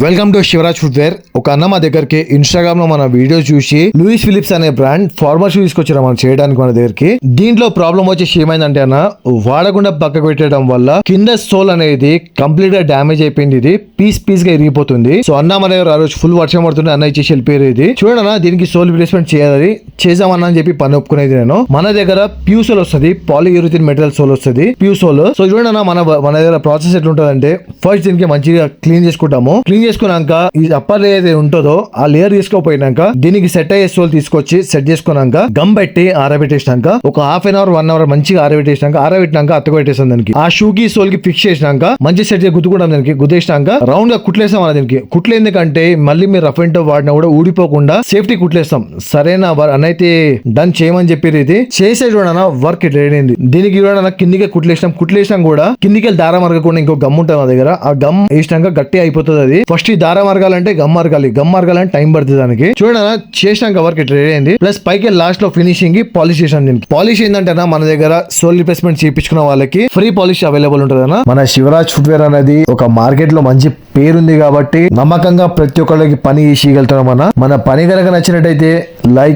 Welcome to Shivraj footwear. ఒక అన్న మా దగ్గరికి ఇన్స్టాగ్రామ్ లో మన వీడియో చూసి లూయిస్ ఫిలిప్స్ అనే బ్రాండ్ ఫార్మల్ షూ తీసుకొచ్చారు మనం చేయడానికి మన దగ్గరికి. దీంట్లో ప్రాబ్లం వచ్చేసి ఏమైందంటే అన్న వాడకుండా పక్కకు పెట్టడం వల్ల కింద సోల్ అనేది కంప్లీట్ గా డ్యామేజ్ అయిపోయింది. ఇది పీస్ గా ఇరిగిపోతుంది. సో అన్న మన దగ్గర ఆ రోజు ఫుల్ వర్షం పడుతుంది, అన్న ఇచ్చేసి వెళ్ళిపోయారు. ఇది చూడన్నా దీనికి సోల్ రిప్లేస్మెంట్ చేయాలి, చేద్దామన్నా అని చెప్పి పని ఒప్పుకునేది నేను. మన దగ్గర ప్యూ సోల్ వస్తుంది, పాలియూరిథిన్ మెటీరియల్ సోల్ వస్తుంది, ప్యూ సోల్. సో చూడన్నా మన దగ్గర ప్రాసెస్ ఎట్లుంటది అంటే ఫస్ట్ దీనికి మంచిగా క్లీన్ చేసుకుంటాము. క్లీన్ చేసుకున్నాక ఈ అప్పర్ లేయర్ ఏది ఉంటుందో ఆ లేయర్ తీసుకోపోయినాక దీనికి సెట్ అయ్యే సోల్ తీసుకొచ్చి సెట్ చేసుకున్నాక గమ్ పెట్టి ఆరబెట్టేసినాక ఒక హాఫ్ అన్ అవర్ 1 అవర్ మంచిగా ఆరబెట్టినాక అత్తకు పెట్టేసాం. దానికి ఆ షూ కి సోల్ కి ఫిక్స్ చేసినాక మంచి సెట్ గుద్దుకుంటాం. దానికి గుద్దేసినాక రౌండ్ గా కుట్లేస్తాం. దీనికి కుట్లు ఎందుకంటే మళ్ళీ మీరు రఫ్ అండ్ టఫ్ వాడినా కూడా ఊడిపోకుండా సేఫ్టీ కుట్లేస్తాం. సరైన అన్నైతే డన్ చేయమని చెప్పారు. ఇది చేసే చూడనా వర్క్ ఇట్లా అయింది. దీనికి చూడనా కిందికి కుట్లేసినాం కూడా కిందికి వెళ్ళి దారం మరగకుండా ఇంకో గమ్ ఉంటుంది మా దగ్గర. ఆ గమ్ వేసినాక గట్టి అయిపోతుంది. అది ఫస్ట్ ఈ దారం మరగాలంటే గమ్ మరగాలంటే టైం పడుతుంది. దానికి చూడనా చేసినాక వర్క్ ఇట్లా అయింది. ప్లస్ పైకి లాస్ట్ లో ఫినిషింగ్ కి పాలిష్ చేసాం. దీనికి పాలిష్ ఏంటంటే మన దగ్గర సోల్ రిప్లేస్మెంట్ చేయించుకున్న వాళ్ళకి ఫ్రీ పాలిష్ అవైలబుల్ ఉంటుంది. మన శివరాజ్ ఫుట్వేర్ అనేది ఒక మార్కెట్ లో మంచి పేరుంది కాబట్టి నమ్మకంగా ప్రతి ఒక్కరికి పని చేయగలుగుతాం. మన పని కనుక నచ్చినట్టయితే లైక్